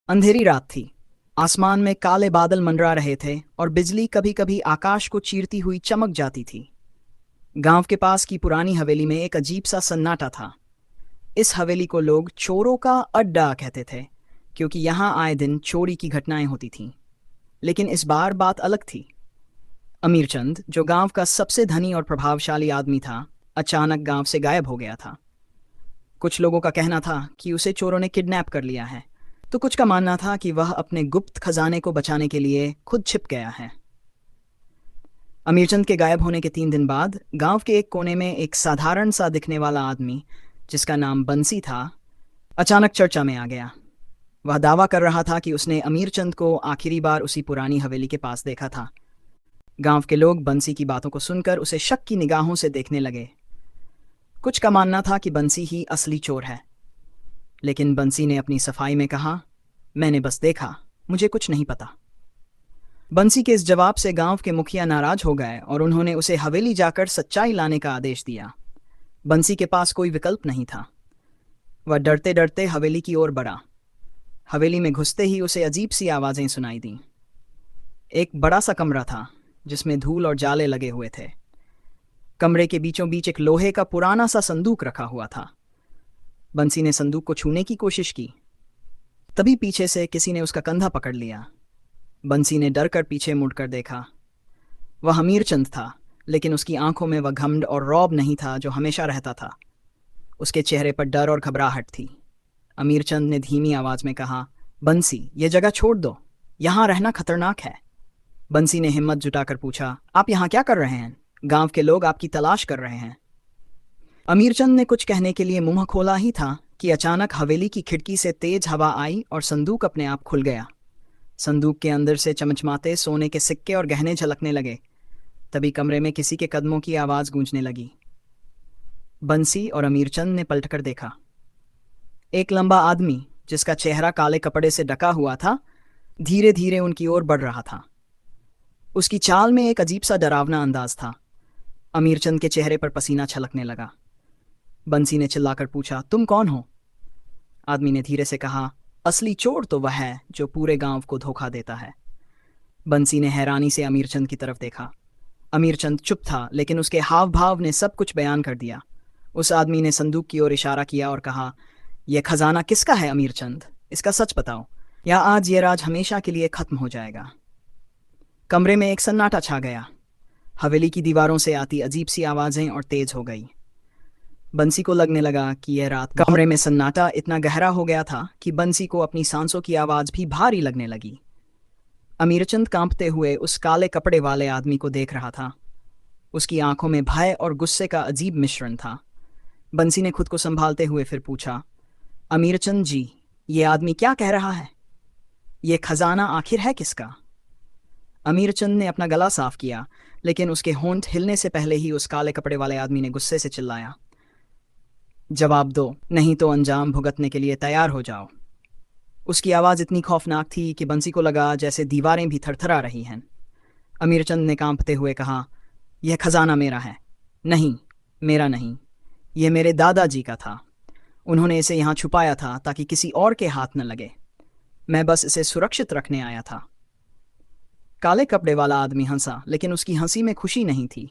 अंधेरी रात थी। आसमान में काले बादल मंडरा रहे थे और बिजली कभी कभी आकाश को चीरती हुई चमक जाती थी। गांव के पास की पुरानी हवेली में एक अजीब सा सन्नाटा था। इस हवेली को लोग चोरों का अड्डा कहते थे, क्योंकि यहाँ आए दिन चोरी की घटनाएं होती थीं। लेकिन इस बार बात अलग थी। अमीरचंद, जो गांव का सबसे धनी और प्रभावशाली आदमी था, अचानक गांव से गायब हो गया था। कुछ लोगों का कहना था कि उसे चोरों ने किडनैप कर लिया है, तो कुछ का मानना था कि वह अपने गुप्त खजाने को बचाने के लिए खुद छिप गया है। अमीरचंद के गायब होने के 3 दिन बाद गांव के एक कोने में एक साधारण सा दिखने वाला आदमी, जिसका नाम बंसी था, अचानक चर्चा में आ गया। वह दावा कर रहा था कि उसने अमीरचंद को आखिरी बार उसी पुरानी हवेली के पास देखा था। गांव के लोग बंसी की बातों को सुनकर उसे शक की निगाहों से देखने लगे। कुछ का मानना था कि बंसी ही असली चोर है, लेकिन बंसी ने अपनी सफाई में कहा, मैंने बस देखा, मुझे कुछ नहीं पता। बंसी के इस जवाब से गांव के मुखिया नाराज हो गए और उन्होंने उसे हवेली जाकर सच्चाई लाने का आदेश दिया। बंसी के पास कोई विकल्प नहीं था। वह डरते डरते हवेली की ओर बढ़ा। हवेली में घुसते ही उसे अजीब सी आवाजें सुनाई दीं। एक बड़ा सा कमरा था, जिसमें धूल और जाले लगे हुए थे। कमरे के बीचों बीच एक लोहे का पुराना सा संदूक रखा हुआ था। बंसी ने संदूक को छूने की कोशिश की। तभी पीछे से किसी ने उसका कंधा पकड़ लिया। बंसी ने डर कर पीछे मुड़कर देखा। वह अमीरचंद था, लेकिन उसकी आंखों में वह घमंड और रौब नहीं था जो हमेशा रहता था। उसके चेहरे पर डर और घबराहट थी। अमीरचंद ने धीमी आवाज में कहा, बंसी, ये जगह छोड़ दो, यहाँ रहना खतरनाक है। बंसी ने हिम्मत जुटाकर पूछा, आप यहाँ क्या कर रहे हैं? गांव के लोग आपकी तलाश कर रहे हैं। अमीरचंद ने कुछ कहने के लिए मुंह खोला ही था कि अचानक हवेली की खिड़की से तेज हवा आई और संदूक अपने आप खुल गया। संदूक के अंदर से चमचमाते सोने के सिक्के और गहने झलकने लगे। तभी कमरे में किसी के कदमों की आवाज गूंजने लगी। बंसी और अमीरचंद ने पलटकर देखा। एक लंबा आदमी, जिसका चेहरा काले कपड़े से ढका हुआ था, धीरे धीरे उनकी ओर बढ़ रहा था। उसकी चाल में एक अजीब सा डरावना अंदाज था। अमीरचंद के चेहरे पर पसीना छलकने लगा। बंसी ने चिल्लाकर पूछा, तुम कौन हो? आदमी ने धीरे से कहा, असली चोर तो वह है जो पूरे गांव को धोखा देता है। बंसी ने हैरानी से अमीरचंद की तरफ देखा। अमीरचंद चुप था, लेकिन उसके हाव भाव ने सब कुछ बयान कर दिया। उस आदमी ने संदूक की ओर इशारा किया और कहा, यह खजाना किसका है अमीरचंद? इसका सच बताओ, या आज ये राज हमेशा के लिए खत्म हो जाएगा। कमरे में एक सन्नाटा छा गया। हवेली की दीवारों से आती अजीब सी आवाजें और तेज हो गई। बंसी को लगने लगा कि यह रात कमरे में सन्नाटा इतना गहरा हो गया था कि बंसी को अपनी सांसों की आवाज भी भारी लगने लगी। अमीरचंद कांपते हुए उस काले कपड़े वाले आदमी को देख रहा था। उसकी आंखों में भय और गुस्से का अजीब मिश्रण था। बंसी ने खुद को संभालते हुए फिर पूछा, अमीरचंद जी, ये आदमी क्या कह रहा है? ये खजाना आखिर है किसका? अमीरचंद ने अपना गला साफ किया, लेकिन उसके होंठ हिलने से पहले ही उस काले कपड़े वाले आदमी ने गुस्से से चिल्लाया, जवाब दो, नहीं तो अंजाम भुगतने के लिए तैयार हो जाओ। उसकी आवाज़ इतनी खौफनाक थी कि बंसी को लगा जैसे दीवारें भी थरथरा रही हैं। अमीरचंद ने कांपते हुए कहा, यह खजाना मेरा है। नहीं, मेरा नहीं, यह मेरे दादाजी का था। उन्होंने इसे यहाँ छुपाया था ताकि किसी और के हाथ न लगे। मैं बस इसे सुरक्षित रखने आया था। काले कपड़े वाला आदमी हंसा, लेकिन उसकी हंसी में खुशी नहीं थी।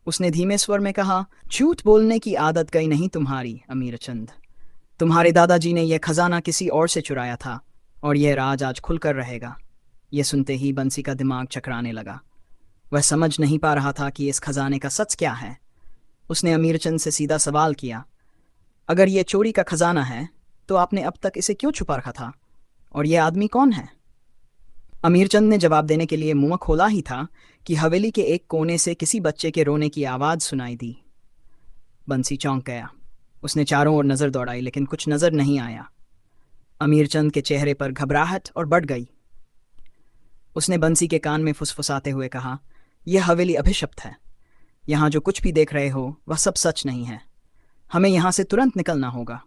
उसने धीमे स्वर में कहा, झूठ बोलने की आदत गई नहीं तुम्हारी अमीरचंद। तुम्हारे दादाजी ने यह खजाना किसी और से चुराया था, और यह राज आज खुलकर रहेगा। यह सुनते ही बंसी का दिमाग चकराने लगा। वह समझ नहीं पा रहा था कि इस खजाने का सच क्या है। उसने अमीरचंद से सीधा सवाल किया, अगर यह चोरी का खजाना है तो आपने अब तक इसे क्यों छुपा रखा था, और यह आदमी कौन है? अमीरचंद ने जवाब देने के लिए मुंह खोला ही था कि हवेली के एक कोने से किसी बच्चे के रोने की आवाज़ सुनाई दी। बंसी चौंक गया। उसने चारों ओर नज़र दौड़ाई, लेकिन कुछ नज़र नहीं आया। अमीरचंद के चेहरे पर घबराहट और बढ़ गई। उसने बंसी के कान में फुसफुसाते हुए कहा, यह हवेली अभिशप्त है। यहाँ जो कुछ भी देख रहे हो वह सब सच नहीं है। हमें यहाँ से तुरंत निकलना होगा।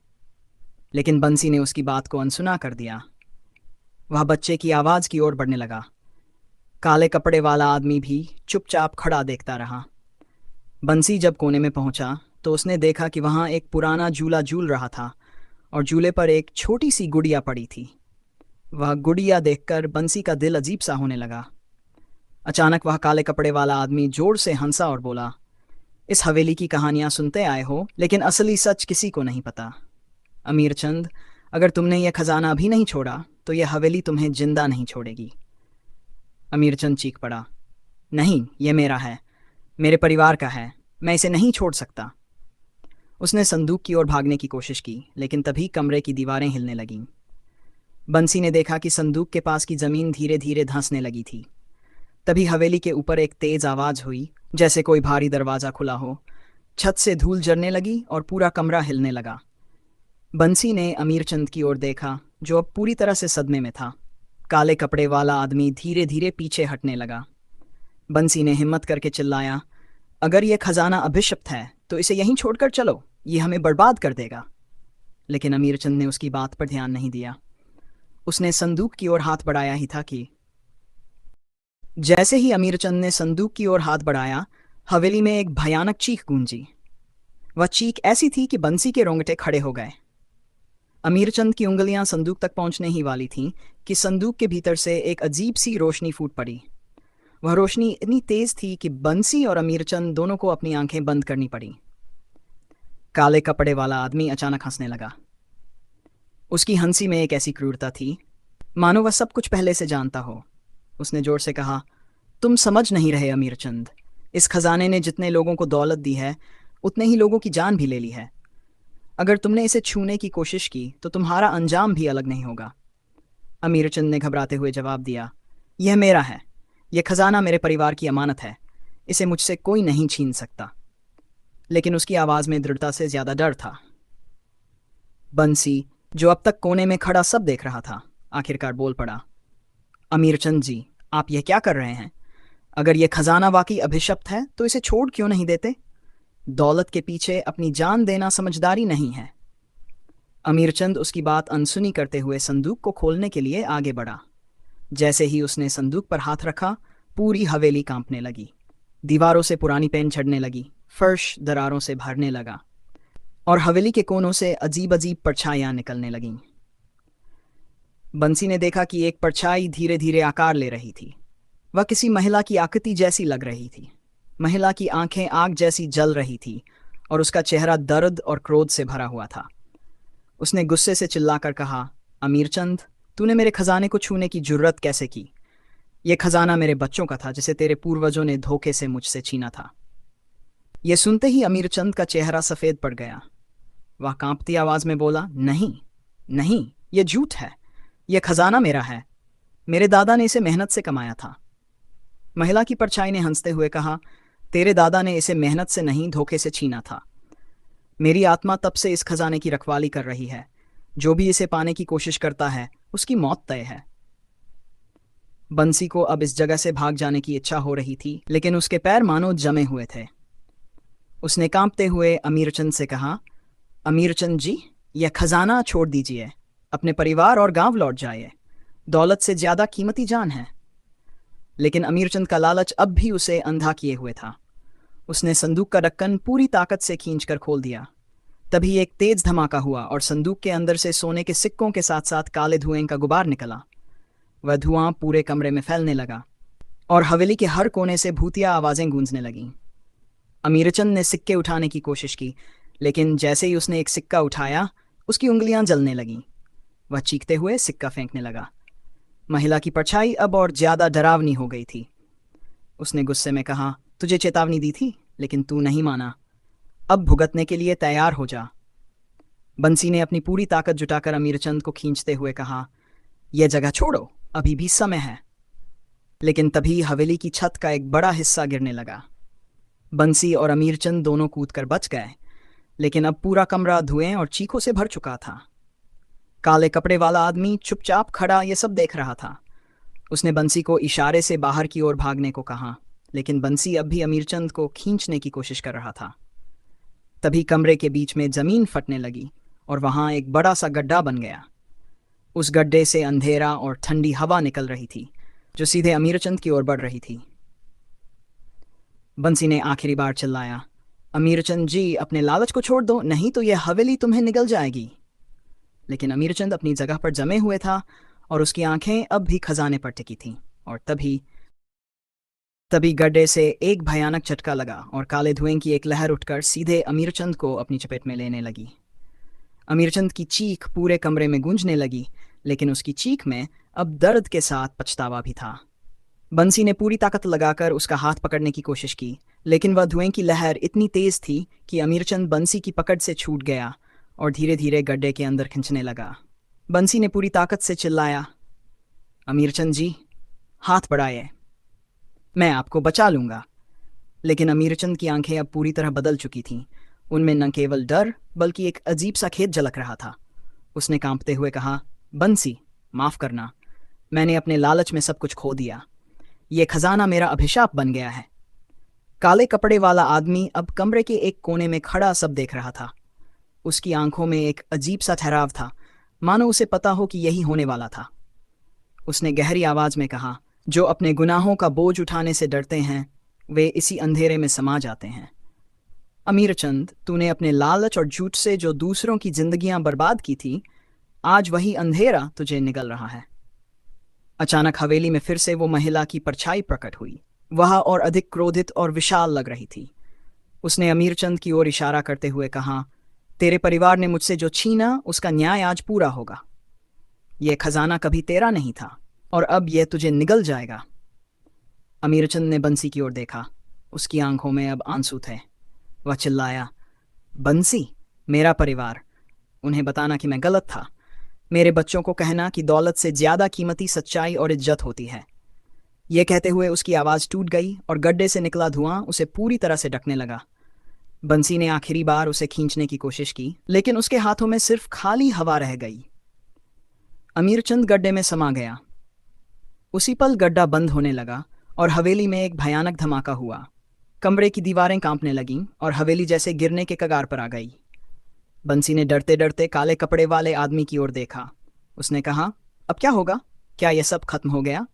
लेकिन बंसी ने उसकी बात को अनसुना कर दिया। वह बच्चे की आवाज़ की ओर बढ़ने लगा। काले कपड़े वाला आदमी भी चुपचाप खड़ा देखता रहा। बंसी जब कोने में पहुंचा तो उसने देखा कि वहां एक पुराना झूला झूल रहा था और झूले पर एक छोटी सी गुड़िया पड़ी थी। वह गुड़िया देखकर बंसी का दिल अजीब सा होने लगा। अचानक वह काले कपड़े वाला आदमी जोर से हंसा और बोला, इस हवेली की कहानियां सुनते आए हो, लेकिन असली सच किसी को नहीं पता। अमीर चंद, अगर तुमने यह खजाना अभी नहीं छोड़ा तो यह हवेली तुम्हें जिंदा नहीं छोड़ेगी। अमीर चंद चीख पड़ा, नहीं, यह मेरा है, मेरे परिवार का है, मैं इसे नहीं छोड़ सकता। उसने संदूक की ओर भागने की कोशिश की, लेकिन तभी कमरे की दीवारें हिलने लगीं। बंसी ने देखा कि संदूक के पास की जमीन धीरे धीरे धंसने लगी थी। तभी हवेली के ऊपर एक तेज आवाज हुई, जैसे कोई भारी दरवाजा खुला हो। छत से धूल जरने लगी और पूरा कमरा हिलने लगा। बंसी ने अमीर चंद की ओर देखा, जो अब पूरी तरह से सदमे में था। काले कपड़े वाला आदमी धीरे धीरे पीछे हटने लगा। बंसी ने हिम्मत करके चिल्लाया, अगर यह खजाना अभिशप्त है तो इसे यहीं छोड़कर चलो, ये हमें बर्बाद कर देगा। लेकिन अमीर चंद ने उसकी बात पर ध्यान नहीं दिया। उसने संदूक की ओर हाथ बढ़ाया ही था कि जैसे ही अमीर चंद ने संदूक की ओर हाथ बढ़ाया, हवेली में एक भयानक चीख गूंजी। वह चीख ऐसी थी कि बंसी के रोंगटे खड़े हो गए। अमीर चंद की उंगलियां संदूक तक पहुंचने ही वाली थीं कि संदूक के भीतर से एक अजीब सी रोशनी फूट पड़ी। वह रोशनी इतनी तेज थी कि बंसी और अमीर चंद दोनों को अपनी आंखें बंद करनी पड़ी। काले कपड़े वाला आदमी अचानक हंसने लगा। उसकी हंसी में एक ऐसी क्रूरता थी मानो वह सब कुछ पहले से जानता हो। उसने जोर से कहा, तुम समझ नहीं रहे अमीर चंद, इस खजाने ने जितने लोगों को दौलत दी है उतने ही लोगों की जान भी ले ली है। अगर तुमने इसे छूने की कोशिश की तो तुम्हारा अंजाम भी अलग नहीं होगा। अमीर चंद ने घबराते हुए जवाब दिया, यह मेरा है, यह खजाना मेरे परिवार की अमानत है, इसे मुझसे कोई नहीं छीन सकता। लेकिन उसकी आवाज़ में दृढ़ता से ज्यादा डर था। बंसी, जो अब तक कोने में खड़ा सब देख रहा था, आखिरकार बोल पड़ा, अमीर चंद जी, आप यह क्या कर रहे हैं? अगर यह खजाना वाकई अभिशप्त है तो इसे छोड़ क्यों नहीं देते? दौलत के पीछे अपनी जान देना समझदारी नहीं है। अमीर चंद उसकी बात अनसुनी करते हुए संदूक को खोलने के लिए आगे बढ़ा। जैसे ही उसने संदूक पर हाथ रखा, पूरी हवेली कांपने लगी। दीवारों से पुरानी पेन झड़ने लगी, फर्श दरारों से भरने लगा और हवेली के कोनों से अजीब अजीब परछाइयां निकलने लगीं। बंसी ने देखा कि एक परछाई धीरे धीरे आकार ले रही थी। वह किसी महिला की आकृति जैसी लग रही थी। महिला की आंखें आग जैसी जल रही थी और उसका चेहरा दर्द और क्रोध से भरा हुआ था। उसने गुस्से से चिल्लाकर कहा, अमीर चंद, तूने मेरे खजाने को छूने की जुर्रत कैसे की? यह खजाना मेरे बच्चों का था, जिसे तेरे पूर्वजों ने धोखे से मुझसे छीना था। यह सुनते ही अमीर चंद का चेहरा सफेद पड़ गया। वह कांपती आवाज में बोला, नहीं नहीं, यह झूठ है, यह खजाना मेरा है, मेरे दादा ने इसे मेहनत से कमाया था। महिला की परछाई ने हंसते हुए कहा, तेरे दादा ने इसे मेहनत से नहीं, धोखे से छीना था। मेरी आत्मा तब से इस खजाने की रखवाली कर रही है। जो भी इसे पाने की कोशिश करता है उसकी मौत तय है। बंसी को अब इस जगह से भाग जाने की इच्छा हो रही थी, लेकिन उसके पैर मानो जमे हुए थे। उसने कांपते हुए अमीर चंद से कहा, अमीर चंद जी, यह खजाना छोड़ दीजिए, अपने परिवार और गांव लौट जाइए। दौलत से ज्यादा कीमती जान है। लेकिन अमीर चंद का लालच अब भी उसे अंधा किए हुए था। उसने संदूक का ढक्कन पूरी ताकत से खींचकर खोल दिया। तभी एक तेज धमाका हुआ और संदूक के अंदर से सोने के सिक्कों के साथ साथ काले धुएं का गुबार निकला। वह धुआं पूरे कमरे में फैलने लगा और हवेली के हर कोने से भूतिया आवाजें गूंजने लगीं। अमीर चंद ने सिक्के उठाने की कोशिश की, लेकिन जैसे ही उसने एक सिक्का उठाया, उसकी उंगलियां जलने लगीं। वह चीखते हुए सिक्का फेंकने लगा। महिला की परछाई अब और ज्यादा डरावनी हो गई थी। उसने गुस्से में कहा, तुझे चेतावनी दी थी, लेकिन तू नहीं माना। अब भुगतने के लिए तैयार हो जा। बंसी ने अपनी पूरी ताकत जुटाकर अमीर चंद को खींचते हुए कहा, यह जगह छोड़ो, अभी भी समय है। लेकिन तभी हवेली की छत का एक बड़ा हिस्सा गिरने लगा। बंसी और अमीर चंद दोनों कूदकर बच गए, लेकिन अब पूरा कमरा धुएं और चीखों से भर चुका था। काले कपड़े वाला आदमी चुपचाप खड़ा ये सब देख रहा था। उसने बंसी को इशारे से बाहर की ओर भागने को कहा, लेकिन बंसी अब भी अमीर चंद को खींचने की कोशिश कर रहा था। तभी कमरे के बीच में जमीन फटने लगी और वहां एक बड़ा सा गड्ढा बन गया। उस गड्ढे से अंधेरा और ठंडी हवा निकल रही थी, जो सीधे अमीर चंद की ओर बढ़ रही थी। बंसी ने आखिरी बार चिल्लाया, अमीर चंद जी, अपने लालच को छोड़ दो, नहीं तो यह हवेली तुम्हें निगल जाएगी। लेकिन अमीर चंद अपनी जगह पर जमे हुए था और उसकी आंखें अब भी खजाने पर टिकी थीं। और तभी तभी गड्ढे से एक भयानक झटका लगा और काले धुएं की एक लहर उठकर सीधे अमीरचंद को अपनी चपेट में लेने लगी। अमीरचंद की चीख पूरे कमरे में गूंजने लगी, लेकिन उसकी चीख में अब दर्द के साथ पछतावा भी था। बंसी ने पूरी ताकत लगाकर उसका हाथ पकड़ने की कोशिश की, लेकिन वह धुएं की लहर इतनी तेज थी कि अमीरचंद बंसी की पकड़ से छूट गया और धीरे धीरे गड्ढे के अंदर खींचने लगा। बंसी ने पूरी ताकत से चिल्लाया, अमीरचंद जी, हाथ बढ़ाइए, मैं आपको बचा लूंगा। लेकिन अमीरचंद की आंखें अब पूरी तरह बदल चुकी थीं। उनमें न केवल डर बल्कि एक अजीब सा खेद झलक रहा था। उसने कांपते हुए कहा, बंसी, माफ करना, मैंने अपने लालच में सब कुछ खो दिया। ये खजाना मेरा अभिशाप बन गया है। काले कपड़े वाला आदमी अब कमरे के एक कोने में खड़ा सब देख रहा था। उसकी आंखों में एक अजीब सा ठहराव था, मानो उसे पता हो कि यही होने वाला था। उसने गहरी आवाज में कहा, जो अपने गुनाहों का बोझ उठाने से डरते हैं वे इसी अंधेरे में समा जाते हैं। अमीरचंद, तूने अपने लालच और झूठ से जो दूसरों की जिंदगियां बर्बाद की थी, आज वही अंधेरा तुझे निगल रहा है। अचानक हवेली में फिर से वो महिला की परछाई प्रकट हुई। वह और अधिक क्रोधित और विशाल लग रही थी। उसने अमीरचंद की ओर इशारा करते हुए कहा, तेरे परिवार ने मुझसे जो छीना उसका न्याय आज पूरा होगा। यह खजाना कभी तेरा नहीं था और अब यह तुझे निगल जाएगा। अमीरचंद ने बंसी की ओर देखा। उसकी आंखों में अब आंसू थे। वह चिल्लाया, बंसी, मेरा परिवार, उन्हें बताना कि मैं गलत था। मेरे बच्चों को कहना कि दौलत से ज्यादा कीमती सच्चाई और इज्जत होती है। यह कहते हुए उसकी आवाज टूट गई और गड्ढे से निकला धुआं उसे पूरी तरह से ढकने लगा। बंसी ने आखिरी बार उसे खींचने की कोशिश की, लेकिन उसके हाथों में सिर्फ खाली हवा रह गई। अमीरचंद गड्ढे में समा गया। उसी पल गड्ढा बंद होने लगा और हवेली में एक भयानक धमाका हुआ। कमरे की दीवारें कांपने लगीं और हवेली जैसे गिरने के कगार पर आ गई। बंसी ने डरते डरते काले कपड़े वाले आदमी की ओर देखा। उसने कहा, अब क्या होगा? क्या यह सब खत्म हो गया?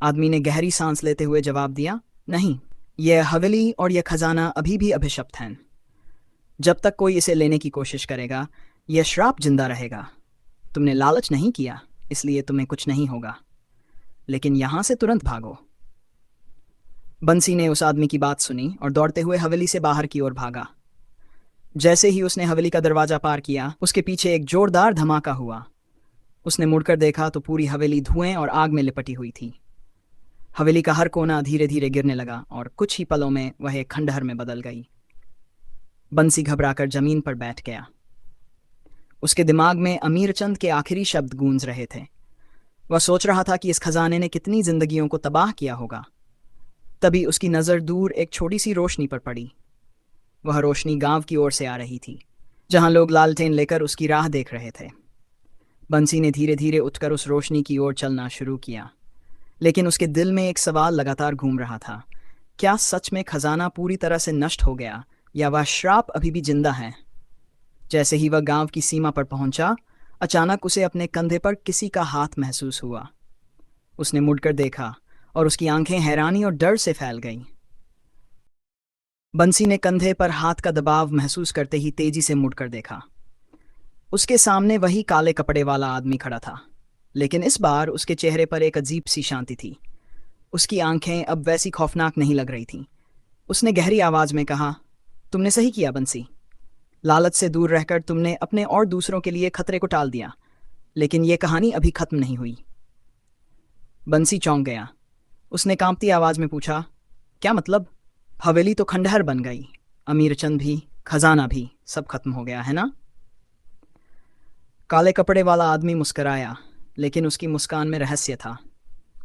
आदमी ने गहरी सांस लेते हुए जवाब दिया, नहीं, यह हवेली और यह खजाना अभी भी अभिशप्त हैं। जब तक कोई इसे लेने की कोशिश करेगा, यह श्राप जिंदा रहेगा। तुमने लालच नहीं किया, इसलिए तुम्हें कुछ नहीं होगा, लेकिन यहां से तुरंत भागो। बंसी ने उस आदमी की बात सुनी और दौड़ते हुए हवेली से बाहर की ओर भागा। जैसे ही उसने हवेली का दरवाजा पार किया, उसके पीछे एक जोरदार धमाका हुआ। उसने मुड़कर देखा तो पूरी हवेली धुएं और आग में लिपटी हुई थी। हवेली का हर कोना धीरे धीरे गिरने लगा और कुछ ही पलों में वह एक खंडहर में बदल गई। बंसी घबराकर जमीन पर बैठ गया। उसके दिमाग में अमीरचंद के आखिरी शब्द गूंज रहे थे। वह सोच रहा था कि इस खजाने ने कितनी जिंदगियों को तबाह किया होगा। तभी उसकी नज़र दूर एक छोटी सी रोशनी पर पड़ी। वह रोशनी गांव की ओर से आ रही थी, जहां लोग लालटेन लेकर उसकी राह देख रहे थे। बंसी ने धीरे धीरे उठकर उस रोशनी की ओर चलना शुरू किया, लेकिन उसके दिल में एक सवाल लगातार घूम रहा था, क्या सच में खजाना पूरी तरह से नष्ट हो गया या वह श्राप अभी भी जिंदा है? जैसे ही वह गांव की सीमा पर पहुंचा, अचानक उसे अपने कंधे पर किसी का हाथ महसूस हुआ। उसने मुड़कर देखा और उसकी आंखें हैरानी और डर से फैल गईं। बंसी ने कंधे पर हाथ का दबाव महसूस करते ही तेजी से मुड़कर देखा। उसके सामने वही काले कपड़े वाला आदमी खड़ा था, लेकिन इस बार उसके चेहरे पर एक अजीब सी शांति थी। उसकी आंखें अब वैसी खौफनाक नहीं लग रही थीं। उसने गहरी आवाज में कहा, तुमने सही किया बंसी। लालच से दूर रहकर तुमने अपने और दूसरों के लिए खतरे को टाल दिया, लेकिन यह कहानी अभी खत्म नहीं हुई। बंसी चौंक गया। उसने कांपती आवाज में पूछा, क्या मतलब? हवेली तो खंडहर बन गई, अमीरचंद भी, खजाना भी, सब खत्म हो गया है ना? काले कपड़े वाला आदमी मुस्कराया, लेकिन उसकी मुस्कान में रहस्य था।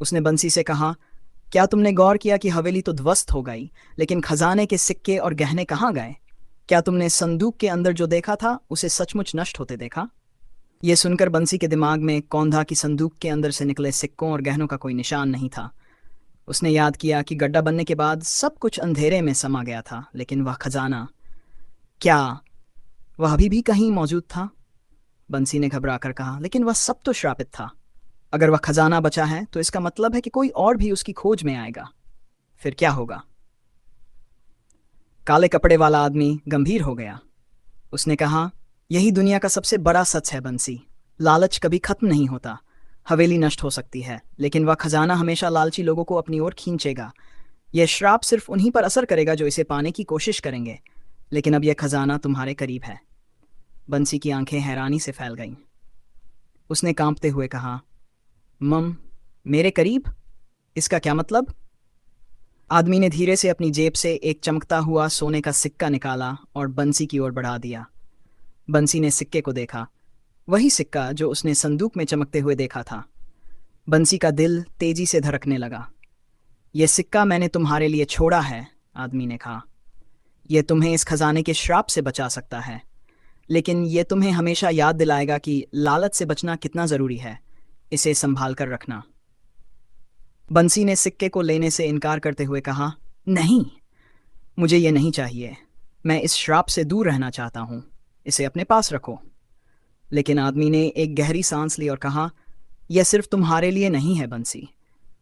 उसने बंसी से कहा, क्या तुमने गौर किया कि हवेली तो ध्वस्त हो गई, लेकिन खजाने के सिक्के और गहने कहाँ गए? क्या तुमने संदूक के अंदर जो देखा था उसे सचमुच नष्ट होते देखा? यह सुनकर बंसी के दिमाग में कौंधा की संदूक के अंदर से निकले सिक्कों और गहनों का कोई निशान नहीं था। उसने याद किया कि गड्ढा बनने के बाद सब कुछ अंधेरे में समा गया था, लेकिन वह खजाना, क्या वह अभी भी कहीं मौजूद था? बंसी ने घबरा कर कहा, लेकिन वह सब तो श्रापित था। अगर वह खजाना बचा है तो इसका मतलब है कि कोई और भी उसकी खोज में आएगा। फिर क्या होगा? काले कपड़े वाला आदमी गंभीर हो गया। उसने कहा, यही दुनिया का सबसे बड़ा सच है बंसी। लालच कभी खत्म नहीं होता। हवेली नष्ट हो सकती है, लेकिन वह खजाना हमेशा लालची लोगों को अपनी ओर खींचेगा। यह श्राप सिर्फ उन्हीं पर असर करेगा जो इसे पाने की कोशिश करेंगे। लेकिन अब यह खजाना तुम्हारे करीब है। बंसी की आंखें हैरानी से फैल गईं। उसने कांपते हुए कहा, मम, मेरे करीब? इसका क्या मतलब? आदमी ने धीरे से अपनी जेब से एक चमकता हुआ सोने का सिक्का निकाला और बंसी की ओर बढ़ा दिया। बंसी ने सिक्के को देखा, वही सिक्का जो उसने संदूक में चमकते हुए देखा था। बंसी का दिल तेजी से धड़कने लगा। यह सिक्का मैंने तुम्हारे लिए छोड़ा है, आदमी ने कहा। यह तुम्हें इस खजाने के श्राप से बचा सकता है, लेकिन यह तुम्हें हमेशा याद दिलाएगा कि लालच से बचना कितना ज़रूरी है। इसे संभाल कर रखना। बंसी ने सिक्के को लेने से इनकार करते हुए कहा, नहीं, मुझे ये नहीं चाहिए। मैं इस श्राप से दूर रहना चाहता हूँ। इसे अपने पास रखो। लेकिन आदमी ने एक गहरी सांस ली और कहा, यह सिर्फ तुम्हारे लिए नहीं है बंसी।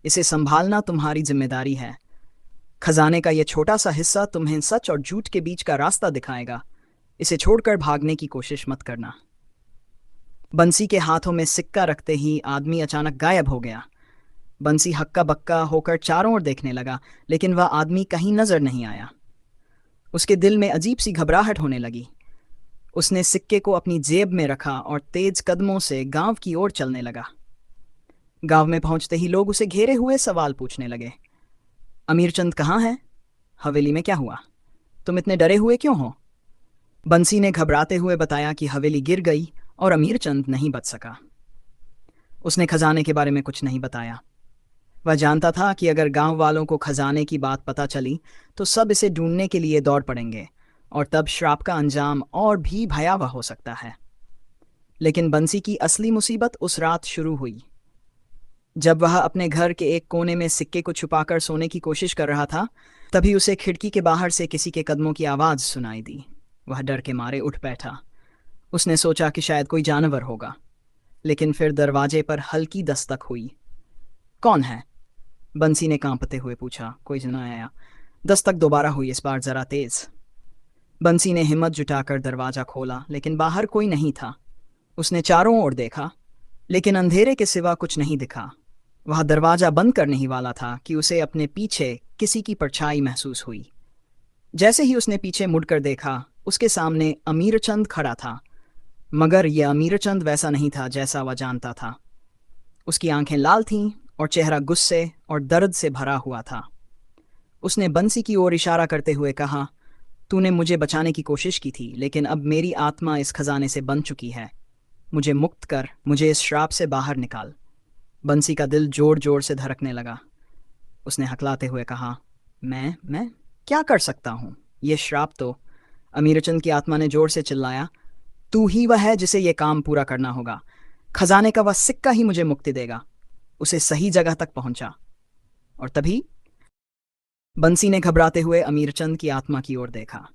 इसे संभालना तुम्हारी जिम्मेदारी है। खजाने का यह छोटा सा हिस्सा तुम्हें सच और झूठ के बीच का रास्ता दिखाएगा। इसे छोड़कर भागने की कोशिश मत करना। बंसी के हाथों में सिक्का रखते ही आदमी अचानक गायब हो गया। बंसी हक्का बक्का होकर चारों ओर देखने लगा, लेकिन वह आदमी कहीं नजर नहीं आया। उसके दिल में अजीब सी घबराहट होने लगी। उसने सिक्के को अपनी जेब में रखा और तेज कदमों से गांव की ओर चलने लगा। गांव में पहुंचते ही लोग उसे घेरे हुए सवाल पूछने लगे। अमीरचंद कहाँ है? हवेली में क्या हुआ? तुम इतने डरे हुए क्यों हो? बंसी ने घबराते हुए बताया कि हवेली गिर गई और अमीरचंद नहीं बच सका। उसने खजाने के बारे में कुछ नहीं बताया। वह जानता था कि अगर गांव वालों को खजाने की बात पता चली तो सब इसे ढूंढने के लिए दौड़ पड़ेंगे और तब श्राप का अंजाम और भी भयावह हो सकता है। लेकिन बंसी की असली मुसीबत उस रात शुरू हुई। जब वह अपने घर के एक कोने में सिक्के को छुपाकर सोने की कोशिश कर रहा था, तभी उसे खिड़की के बाहर से किसी के कदमों की आवाज़ सुनाई दी। वह डर के मारे उठ बैठा। उसने सोचा कि शायद कोई जानवर होगा, लेकिन फिर दरवाजे पर हल्की दस्तक हुई। कौन है? बंसी ने कांपते हुए पूछा। कोई न आया। दस्तक दोबारा हुई, इस बार जरा तेज। बंसी ने हिम्मत जुटाकर दरवाजा खोला, लेकिन बाहर कोई नहीं था। उसने चारों ओर देखा, लेकिन अंधेरे के सिवा कुछ नहीं दिखा। वह दरवाजा बंद करने ही वाला था कि उसे अपने पीछे किसी की परछाई महसूस हुई। जैसे ही उसने पीछे मुड़कर देखा, उसके सामने अमीरचंद खड़ा था, मगर यह अमीरचंद वैसा नहीं था जैसा वह जानता था। उसकी आंखें लाल थीं और चेहरा गुस्से और दर्द से भरा हुआ था। उसने बंसी की ओर इशारा करते हुए कहा, तूने मुझे बचाने की कोशिश की थी, लेकिन अब मेरी आत्मा इस खजाने से बंध चुकी है। मुझे मुक्त कर, मुझे इस श्राप से बाहर निकाल। बंसी का दिल जोर जोर से धड़कने लगा। उसने हकलाते हुए कहा, मैं क्या कर सकता हूँ? ये श्राप तो... अमीरचंद की आत्मा ने जोर से चिल्लाया, तू ही वह है जिसे यह काम पूरा करना होगा। खजाने का वह सिक्का ही मुझे मुक्ति देगा। उसे सही जगह तक पहुंचा। और तभी बंसी ने घबराते हुए अमीरचंद की आत्मा की ओर देखा।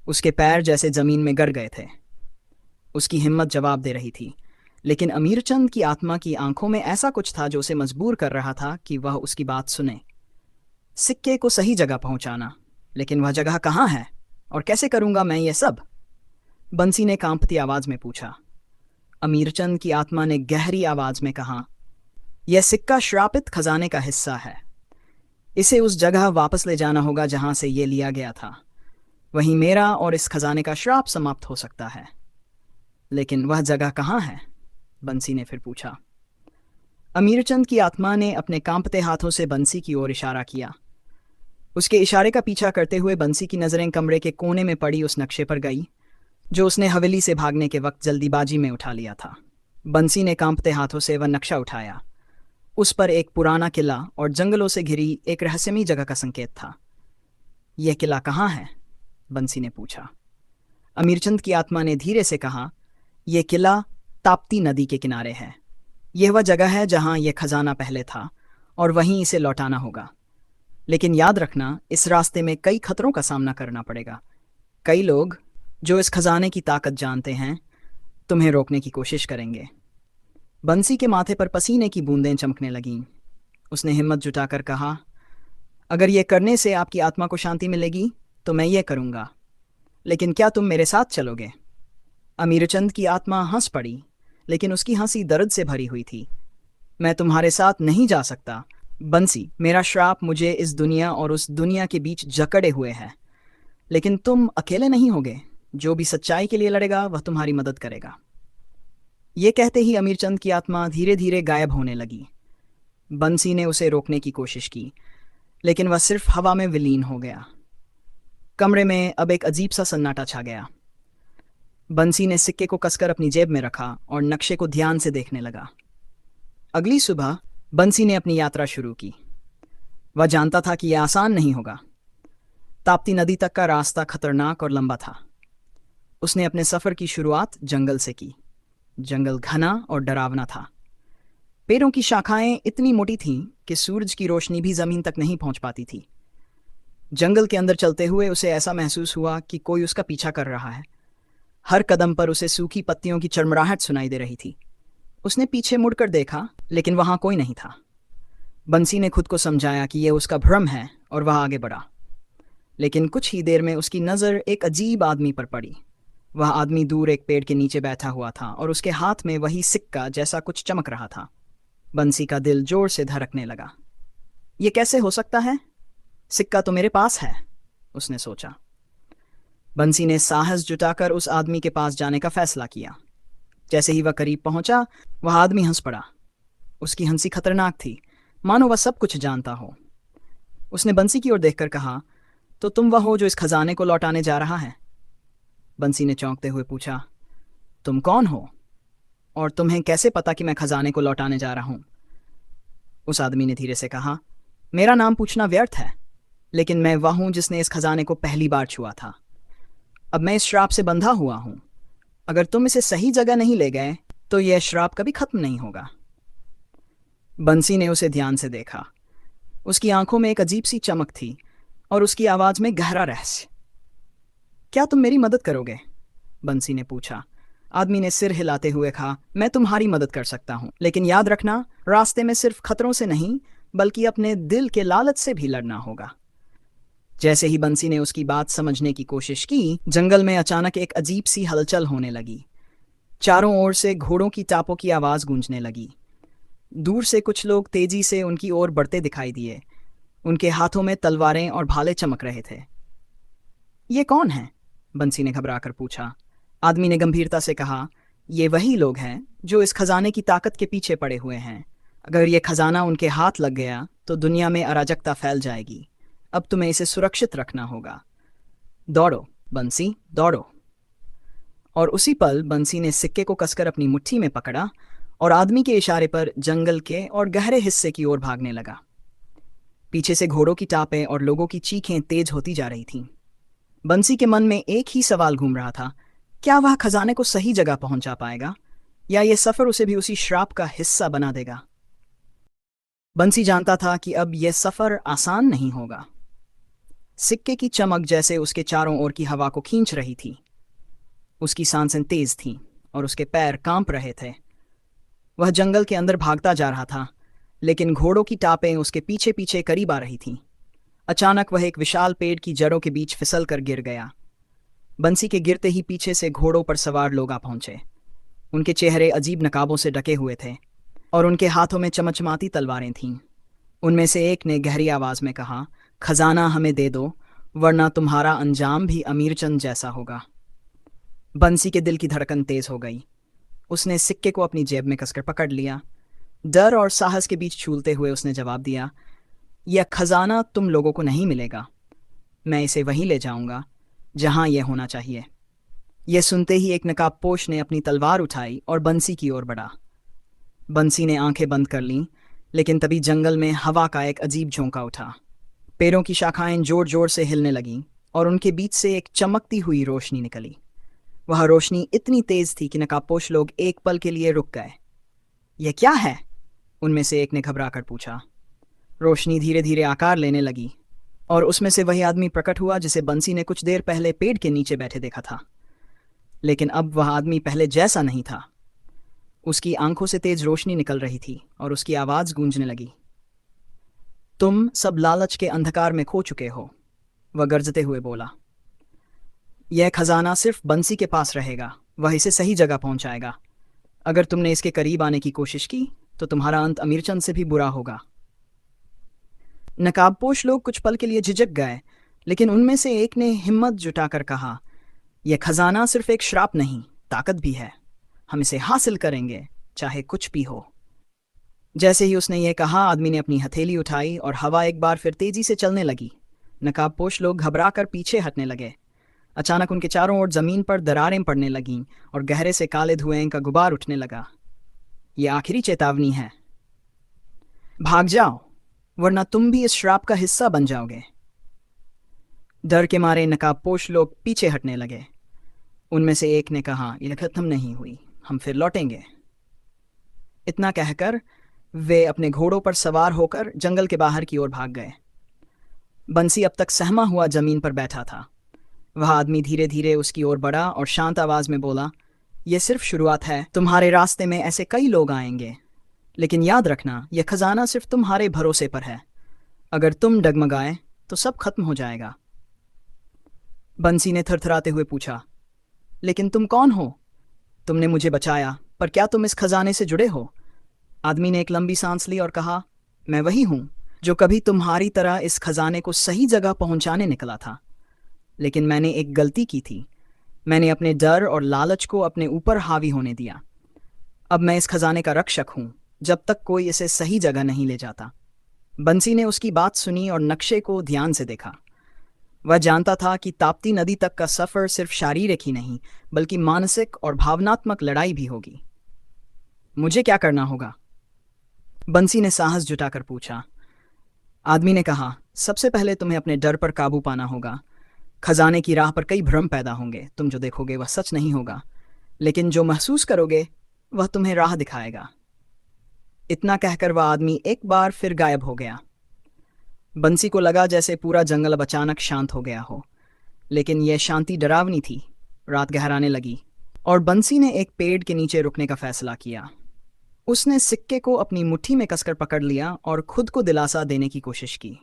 उसके पैर जैसे जमीन में गड़ गए थे। उसकी हिम्मत जवाब दे रही थी, लेकिन अमीरचंद की आत्मा की आंखों में ऐसा कुछ था जो उसे मजबूर कर रहा था कि वह उसकी बात सुने। सिक्के को सही जगह पहुंचाना, लेकिन वह जगह कहाँ है और कैसे करूंगा मैं ये सब? बंसी ने कांपती आवाज में पूछा। अमीरचंद की आत्मा ने गहरी आवाज में कहा, यह सिक्का श्रापित खजाने का हिस्सा है। इसे उस जगह वापस ले जाना होगा जहां से ये लिया गया था। वहीं मेरा और इस खजाने का श्राप समाप्त हो सकता है। लेकिन वह जगह कहाँ है? बंसी ने फिर पूछा। अमीरचंद की आत्मा ने अपने कांपते हाथों से बंसी की ओर इशारा किया। उसके इशारे का पीछा करते हुए बंसी की नजरें कमरे के कोने में पड़ी उस नक्शे पर गई जो उसने हवेली से भागने के वक्त जल्दीबाजी में उठा लिया था। बंसी ने कांपते हाथों से वह नक्शा उठाया। उस पर एक पुराना किला और जंगलों से घिरी एक रहस्यमयी जगह का संकेत था। यह किला कहाँ है? बंसी ने पूछा। अमीरचंद की आत्मा ने धीरे से कहा, यह किला ताप्ती नदी के किनारे है। यह वह जगह है जहां यह खजाना पहले था और वहीं इसे लौटाना होगा। लेकिन याद रखना, इस रास्ते में कई खतरों का सामना करना पड़ेगा। कई लोग जो इस खजाने की ताकत जानते हैं तुम्हें रोकने की कोशिश करेंगे। बंसी के माथे पर पसीने की बूंदें चमकने लगीं। उसने हिम्मत जुटाकर कहा, अगर यह करने से आपकी आत्मा को शांति मिलेगी तो मैं ये करूँगा, लेकिन क्या तुम मेरे साथ चलोगे? अमीरचंद की आत्मा हंस पड़ी, लेकिन उसकी हंसी दर्द से भरी हुई थी। मैं तुम्हारे साथ नहीं जा सकता। बंसी, मेरा श्राप मुझे इस दुनिया और उस दुनिया के बीच जकड़े हुए है। लेकिन तुम अकेले नहीं होगे। जो भी सच्चाई के लिए लड़ेगा वह तुम्हारी मदद करेगा। ये कहते ही अमीरचंद की आत्मा धीरे धीरे गायब होने लगी। बंसी ने उसे रोकने की कोशिश की, लेकिन वह सिर्फ हवा में विलीन हो गया। कमरे में अब एक अजीब सा सन्नाटा छा गया। बंसी ने सिक्के को कसकर अपनी जेब में रखा और नक्शे को ध्यान से देखने लगा। अगली सुबह बंसी ने अपनी यात्रा शुरू की। वह जानता था कि यह आसान नहीं होगा। ताप्ती नदी तक का रास्ता खतरनाक और लंबा था। उसने अपने सफर की शुरुआत जंगल से की। जंगल घना और डरावना था। पेड़ों की शाखाएं इतनी मोटी थीं कि सूरज की रोशनी भी जमीन तक नहीं पहुंच पाती थी। जंगल के अंदर चलते हुए उसे ऐसा महसूस हुआ कि कोई उसका पीछा कर रहा है। हर कदम पर उसे सूखी पत्तियों की चरमराहट सुनाई दे रही थी। उसने पीछे मुड़कर देखा, लेकिन वहां कोई नहीं था। बंसी ने खुद को समझाया कि यह उसका भ्रम है और वह आगे बढ़ा। लेकिन कुछ ही देर में उसकी नज़र एक अजीब आदमी पर पड़ी। वह आदमी दूर एक पेड़ के नीचे बैठा हुआ था और उसके हाथ में वही सिक्का जैसा कुछ चमक रहा था। बंसी का दिल जोर से धड़कने लगा। ये कैसे हो सकता है? सिक्का तो मेरे पास है, उसने सोचा। बंसी ने साहस जुटाकर उस आदमी के पास जाने का फैसला किया। जैसे ही वह करीब पहुंचा, वह आदमी हंस पड़ा। उसकी हंसी खतरनाक थी, मानो वह सब कुछ जानता हो। उसने बंसी की ओर देखकर कहा, तो तुम वह हो जो इस खजाने को लौटाने जा रहा है? बंसी ने चौंकते हुए पूछा, तुम कौन हो और तुम्हें कैसे पता कि मैं खजाने को लौटाने जा रहा हूं? उस आदमी ने धीरे से कहा, मेरा नाम पूछना व्यर्थ है, लेकिन मैं वह हूं जिसने इस खजाने को पहली बार छुआ था। अब मैं इस श्राप से बंधा हुआ हूं। अगर तुम इसे सही जगह नहीं ले गए तो यह श्राप कभी खत्म नहीं होगा। बंसी ने उसे ध्यान से देखा। उसकी आंखों में एक अजीब सी चमक थी और उसकी आवाज में गहरा रहस्य। क्या तुम मेरी मदद करोगे? बंसी ने पूछा। आदमी ने सिर हिलाते हुए कहा, मैं तुम्हारी मदद कर सकता हूं, लेकिन याद रखना, रास्ते में सिर्फ खतरों से नहीं बल्कि अपने दिल के लालच से भी लड़ना होगा। जैसे ही बंसी ने उसकी बात समझने की कोशिश की, जंगल में अचानक एक अजीब सी हलचल होने लगी। चारों ओर से घोड़ों की टापों की आवाज गूंजने लगी। दूर से कुछ लोग तेजी से उनकी ओर बढ़ते दिखाई दिए। उनके हाथों में तलवारें और भाले चमक रहे थे। ये कौन है? बंसी ने घबराकर पूछा। आदमी ने गंभीरता से कहा, ये वही लोग हैं जो इस खजाने की ताकत के पीछे पड़े हुए हैं। अगर ये खजाना उनके हाथ लग गया तो दुनिया में अराजकता फैल जाएगी। अब तुम्हें इसे सुरक्षित रखना होगा। दौड़ो बंसी, दौड़ो। और उसी पल बंसी ने सिक्के को कसकर अपनी मुट्ठी में पकड़ा और आदमी के इशारे पर जंगल के और गहरे हिस्से की ओर भागने लगा। पीछे से घोड़ों की टापें और लोगों की चीखें तेज होती जा रही थीं। बंसी के मन में एक ही सवाल घूम रहा था, क्या वह खजाने को सही जगह पहुंचा पाएगा या यह सफर उसे भी उसी श्राप का हिस्सा बना देगा? बंसी जानता था कि अब यह सफर आसान नहीं होगा। सिक्के की चमक जैसे उसके चारों ओर की हवा को खींच रही थी। उसकी सांसें तेज थीं और उसके पैर कांप रहे थे। वह जंगल के अंदर भागता जा रहा था, लेकिन घोड़ों की टापें उसके पीछे पीछे करीब आ रही थीं। अचानक वह एक विशाल पेड़ की जड़ों के बीच फिसल कर गिर गया। बंसी के गिरते ही पीछे से घोड़ों पर सवार लोग आ पहुंचे। उनके चेहरे अजीब नकाबों से ढके हुए थे और उनके हाथों में चमचमाती तलवारें थीं। उनमें से एक ने गहरी आवाज में कहा, खजाना हमें दे दो, वरना तुम्हारा अंजाम भी अमीरचंद जैसा होगा। बंसी के दिल की धड़कन तेज हो गई। उसने सिक्के को अपनी जेब में कसकर पकड़ लिया। डर और साहस के बीच झूलते हुए उसने जवाब दिया, यह खजाना तुम लोगों को नहीं मिलेगा। मैं इसे वहीं ले जाऊंगा जहां यह होना चाहिए। यह सुनते ही एक नकाबपोश ने अपनी तलवार उठाई और बंसी की ओर बढ़ा। बंसी ने आंखें बंद कर लीं, लेकिन तभी जंगल में हवा का एक अजीब झोंका उठा। पेड़ों की शाखाएं जोर जोर से हिलने लगीं और उनके बीच से एक चमकती हुई रोशनी निकली। वह रोशनी इतनी तेज थी कि नकाबपोश लोग एक पल के लिए रुक गए। यह क्या है? उनमें से एक ने घबराकर पूछा। रोशनी धीरे धीरे आकार लेने लगी और उसमें से वही आदमी प्रकट हुआ जिसे बंसी ने कुछ देर पहले पेड़ के नीचे बैठे देखा था। लेकिन अब वह आदमी पहले जैसा नहीं था। उसकी आंखों से तेज रोशनी निकल रही थी और उसकी आवाज गूंजने लगी। तुम सब लालच के अंधकार में खो चुके हो, वह गरजते हुए बोला। यह खजाना सिर्फ बंसी के पास रहेगा, वह इसे सही जगह पहुंचाएगा। अगर तुमने इसके करीब आने की कोशिश की तो तुम्हारा अंत अमीरचंद से भी बुरा होगा। नकाबपोश लोग कुछ पल के लिए झिझक गए, लेकिन उनमें से एक ने हिम्मत जुटाकर कहा, यह खजाना सिर्फ एक श्राप नहीं, ताकत भी है। हम इसे हासिल करेंगे, चाहे कुछ भी हो। जैसे ही उसने ये कहा, आदमी ने अपनी हथेली उठाई और हवा एक बार फिर तेजी से चलने लगी। नकाबपोश लोग घबराकर पीछे हटने लगे। अचानक उनके चारों ओर जमीन पर दरारें पड़ने लगीं और गहरे से काले धुएं का गुबार उठने लगा। ये आखिरी चेतावनी है, भाग जाओ, वरना तुम भी इस श्राप का हिस्सा बन जाओगे। डर के मारे नकाबपोश लोग पीछे हटने लगे। उनमें से एक ने कहा, यह खत्म नहीं हुई, हम फिर लौटेंगे। इतना कहकर वे अपने घोड़ों पर सवार होकर जंगल के बाहर की ओर भाग गए। बंसी अब तक सहमा हुआ जमीन पर बैठा था। वह आदमी धीरे धीरे उसकी ओर बढ़ा और शांत आवाज में बोला, यह सिर्फ शुरुआत है, तुम्हारे रास्ते में ऐसे कई लोग आएंगे, लेकिन याद रखना, यह खजाना सिर्फ तुम्हारे भरोसे पर है। अगर तुम डगमगाए तो सब खत्म हो जाएगा। बंसी ने थरथराते हुए पूछा, लेकिन तुम कौन हो? तुमने मुझे बचाया, पर क्या तुम इस खजाने से जुड़े हो? आदमी ने एक लंबी सांस ली और कहा, मैं वही हूं जो कभी तुम्हारी तरह इस खजाने को सही जगह पहुंचाने निकला था। लेकिन मैंने एक गलती की थी। मैंने अपने डर और लालच को अपने ऊपर हावी होने दिया। अब मैं इस खजाने का रक्षक हूं, जब तक कोई इसे सही जगह नहीं ले जाता। बंसी ने उसकी बात सुनी और नक्शे को ध्यान से देखा। वह जानता था कि ताप्ती नदी तक का सफर सिर्फ शारीरिक ही नहीं, बल्कि मानसिक और भावनात्मक लड़ाई भी होगी। मुझे क्या करना होगा? बंसी ने साहस जुटाकर पूछा। आदमी ने कहा, सबसे पहले तुम्हें अपने डर पर काबू पाना होगा। खजाने की राह पर कई भ्रम पैदा होंगे, तुम जो देखोगे वह सच नहीं होगा, लेकिन जो महसूस करोगे वह तुम्हें राह दिखाएगा। इतना कहकर वह आदमी एक बार फिर गायब हो गया। बंसी को लगा जैसे पूरा जंगल अब अचानक शांत हो गया हो, लेकिन यह शांति डरावनी थी। रात गहराने लगी और बंसी ने एक पेड़ के नीचे रुकने का फैसला किया। उसने सिक्के को अपनी मुट्ठी में कसकर पकड़ लिया और खुद को दिलासा देने की कोशिश की।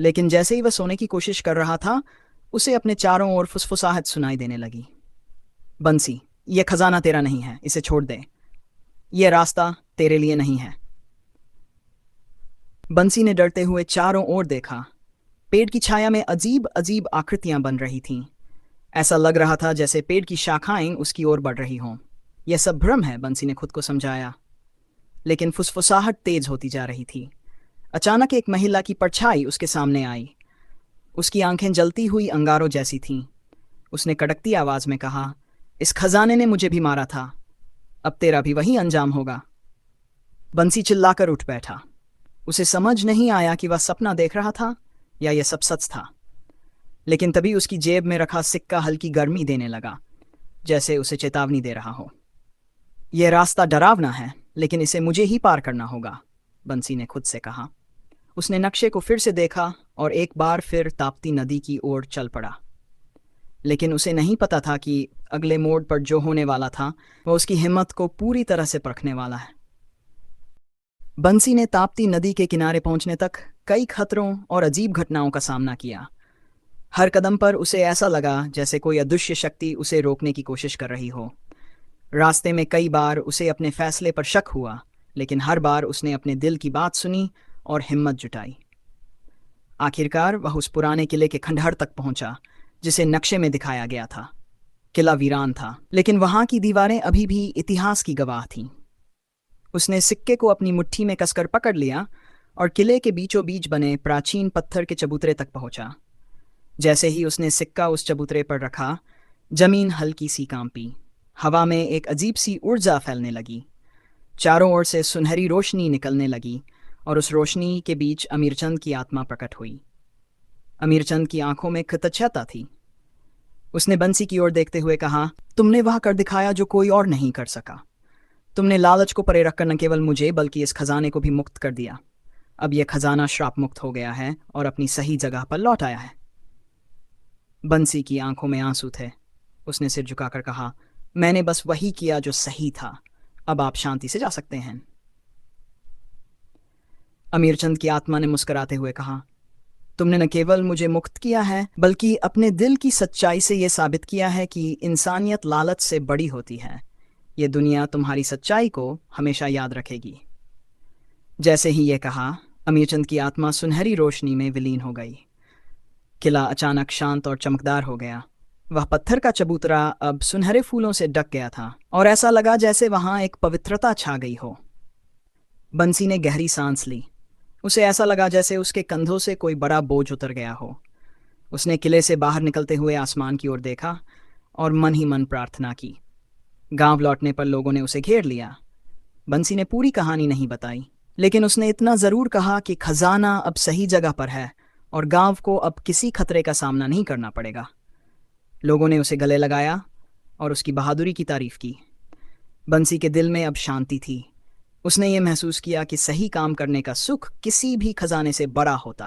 लेकिन जैसे ही वह सोने की कोशिश कर रहा था, उसे अपने चारों ओर फुसफुसाहट सुनाई देने लगी। बंसी, यह खजाना तेरा नहीं है, इसे छोड़ दे। यह रास्ता तेरे लिए नहीं है। बंसी ने डरते हुए चारों ओर देखा। पेड़ की छाया में अजीब अजीब आकृतियां बन रही थीं। ऐसा लग रहा था जैसे पेड़ की शाखाएं उसकी ओर बढ़ रही हों। यह सब भ्रम है, बंसी ने खुद को समझाया। लेकिन फुसफुसाहट तेज होती जा रही थी। अचानक एक महिला की परछाई उसके सामने आई। उसकी आंखें जलती हुई अंगारों जैसी थीं। उसने कड़कती आवाज में कहा, इस खजाने ने मुझे भी मारा था, अब तेरा भी वही अंजाम होगा। बंसी चिल्लाकर उठ बैठा। उसे समझ नहीं आया कि वह सपना देख रहा था या यह सब सच था। लेकिन तभी उसकी जेब में रखा सिक्का हल्की गर्मी देने लगा, जैसे उसे चेतावनी दे रहा हो। यह रास्ता डरावना है, लेकिन इसे मुझे ही पार करना होगा, बंसी ने खुद से कहा। उसने नक्शे को फिर से देखा और एक बार फिर ताप्ती नदी की ओर चल पड़ा। लेकिन उसे नहीं पता था कि अगले मोड़ पर जो होने वाला था वह उसकी हिम्मत को पूरी तरह से परखने वाला है। बंसी ने ताप्ती नदी के किनारे पहुंचने तक कई खतरों और अजीब घटनाओं का सामना किया। हर कदम पर उसे ऐसा लगा जैसे कोई अदृश्य शक्ति उसे रोकने की कोशिश कर रही हो। रास्ते में कई बार उसे अपने फैसले पर शक हुआ, लेकिन हर बार उसने अपने दिल की बात सुनी और हिम्मत जुटाई। आखिरकार वह उस पुराने किले के खंडहर तक पहुंचा जिसे नक्शे में दिखाया गया था। किला वीरान था, लेकिन वहां की दीवारें अभी भी इतिहास की गवाह थीं। उसने सिक्के को अपनी मुट्ठी में कसकर पकड़ लिया और किले के बीचों बीच बने प्राचीन पत्थर के चबूतरे तक पहुंचा। जैसे ही उसने सिक्का उस चबूतरे पर रखा, जमीन हल्की सी कांपी। हवा में एक अजीब सी ऊर्जा फैलने लगी। चारों ओर से सुनहरी रोशनी निकलने लगी और उस रोशनी के बीच अमीरचंद की आत्मा प्रकट हुई। अमीरचंद की आंखों में कृतज्ञता थी। उसने बंसी की ओर देखते हुए कहा, तुमने वह कर दिखाया जो कोई और नहीं कर सका। तुमने लालच को परे रखकर न केवल मुझे बल्कि इस खजाने को भी मुक्त कर दिया। अब यह खजाना श्राप मुक्त हो गया है और अपनी सही जगह पर लौट आया है। बंसी की आंखों में आंसू थे। उसने सिर झुकाकर कहा, मैंने बस वही किया जो सही था, अब आप शांति से जा सकते हैं। अमीरचंद की आत्मा ने मुस्कुराते हुए कहा, तुमने न केवल मुझे मुक्त किया है बल्कि अपने दिल की सच्चाई से यह साबित किया है कि इंसानियत लालच से बड़ी होती है। ये दुनिया तुम्हारी सच्चाई को हमेशा याद रखेगी। जैसे ही ये कहा, अमीरचंद की आत्मा सुनहरी रोशनी में विलीन हो गई। किला अचानक शांत और चमकदार हो गया। वह पत्थर का चबूतरा अब सुनहरे फूलों से ढक गया था और ऐसा लगा जैसे वहां एक पवित्रता छा गई हो। बंसी ने गहरी सांस ली। उसे ऐसा लगा जैसे उसके कंधों से कोई बड़ा बोझ उतर गया हो। उसने किले से बाहर निकलते हुए आसमान की ओर देखा और मन ही मन प्रार्थना की। गांव लौटने पर लोगों ने उसे घेर लिया। बंसी ने पूरी कहानी नहीं बताई, लेकिन उसने इतना जरूर कहा कि खजाना अब सही जगह पर है और गांव को अब किसी खतरे का सामना नहीं करना पड़ेगा। लोगों ने उसे गले लगाया और उसकी बहादुरी की तारीफ की। बंसी के दिल में अब शांति थी। उसने ये महसूस किया कि सही काम करने का सुख किसी भी खजाने से बड़ा होता है।